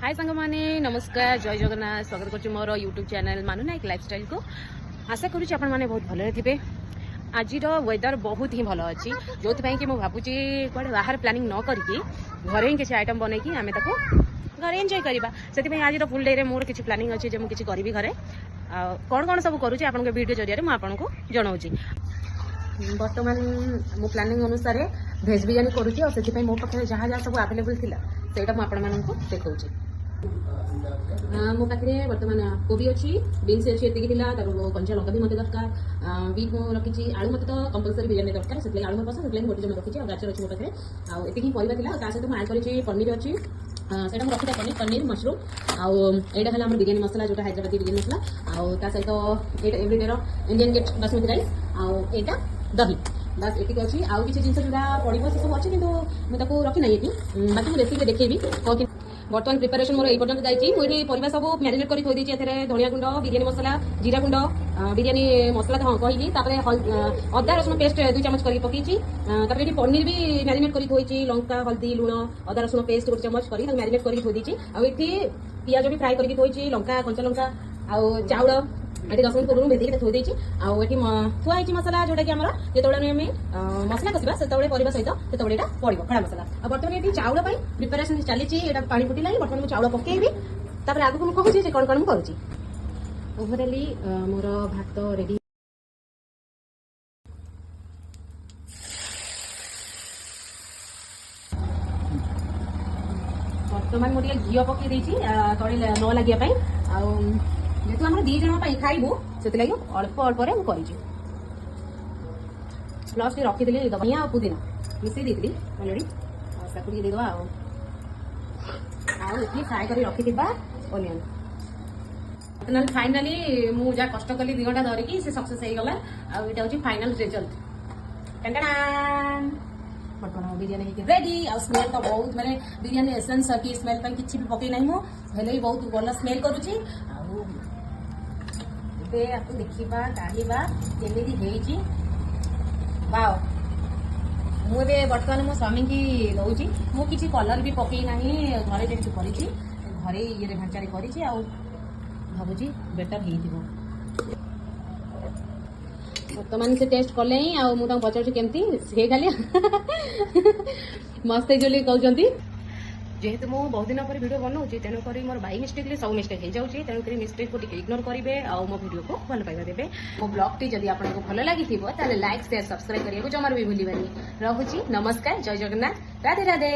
हाय सांग माने नमस्कार जय जगन्नाथ स्वागत कर मोर यूट्यूब चैनल मानु नायक लाइफस्टाइल को आशा करुँच आपण मैंने बहुत भले थे। आज वेदर बहुत ही भल अच्छी जो कि मुझे भावुची कड़े बाहर प्लानिंग न करके घरे ही किसी आइटम बनईकि आम घरे एंजॉय करवा से आज फुल डे मोर किसी प्लानिंग अच्छी जो मुझे करी घरे कौन कौन सब करुँच आप वीडियो जरिए मुझे जनाऊँगी। बर्तमान मो प्लानिंग अनुसार भेज बिरियानी करुँची मो पाखे जहाँ जहाँ सब आवेलेबल थी से देखा मो पाखे बर्तमान कोबी अच्छी बीन्स अच्छी एतिक कंचा लंका भी मत दरकार बीफ रखी आलू मत तो कंपलसरी बिरियानी दरकार से आलू मोर पसंद से गोटे जमा रखी गाजर अच्छी मो पाखे आतिक परिवा था सहित मुझे ऐड कर पनीर अच्छी से रखी पनीर मशरूम आईटा है बिरियानी मसला जो हैदराबादी बिरियानी मसला सहित everyday Indian gate basmati rice आईटा दही बस एतिक अच्छी आउ किसी जिन जो पड़ो से सब अच्छे कि मुझे रखी ना ये बाकी मुझे रेसिपी देखी बर्तमान प्रिपेरेसन मोर पर्यटन जाइए परिवा सब मैरिनेट कर थोड़ी धनिया गुंड बिरियानी मसला जीरा गुंड बिरियानी मसला हाँ कही अदा रसुण पेस्ट 2 चमच कर पकई पनीर भी मैरिनेट कर थोड़ी लंका हल्दी लुण अदा रसुण पेस्ट 1 चमच कर मैरिनेट कर थोड़ी आती पियाज भी फ्राए करके थोड़ी लंका कंचा लंका आउ चाउल ये 10 मिनट पूर्व भेदी थोड़ी आठी थुआई मसला जोटा कि जो आम मसला कषा से परिवा सहित से पड़ो खड़ा मसला बर्तमान ये चाउल प्रिपेरेसन चली पानी फुटला बर्तमान मुझे चाउल पकईबी आगे मुझे कहूँ कौन कौन मुझे ओभरअली मोर भात रेडी बर्तमान मुझे घी पकई तले न लगे जेहतु आम 2 जन खाइबू से अल्प अल्प प्लस रखीदी धनिया और पुदीना मिसई देती अलरेडी देदेवा ये फ्राए कर रखी अनियन ना फाइनाली मुझे जहाँ कष्ट कली 2 घंटा धरिकी से सक्सेस हो गला आटा हूँ फाइनाल रिजल्ट बर्तमान बिरियानी रेडी आ स्मेल तो बहुत माने बिरियानी एसेंस कि स्मेल पर किसी भी पकई ना हेले बहुत भल स्मेल करुँची देखा काढ़ा केमी वाओ मुझे बर्तमान मो स्वामी की दौची मु किसी कलर भी पकई ना घरे जैसे करी घरे ये ढांचारे करी भावुची बेटर हो बर्तमान से टेस्ट कले मुझे पचार केमती से खाली मस्त कहते जेहेतु मुझे बहुत दिन पर वीडियो बनाऊँगी तेणुक मोर बाई मिस्टेकली सब मिस्टेक हो जाऊँगी तेणुक मिस्टेक को इग्नोर करेंगे और मो वीडियो को भल पाइबा देवे मो ब्लॉग टी जब आपको भल लगी लाइक शेयर सब्सक्राइब करने को जमार भी भूलिबानी। रहुची नमस्कार जय जगन्नाथ राधे राधे।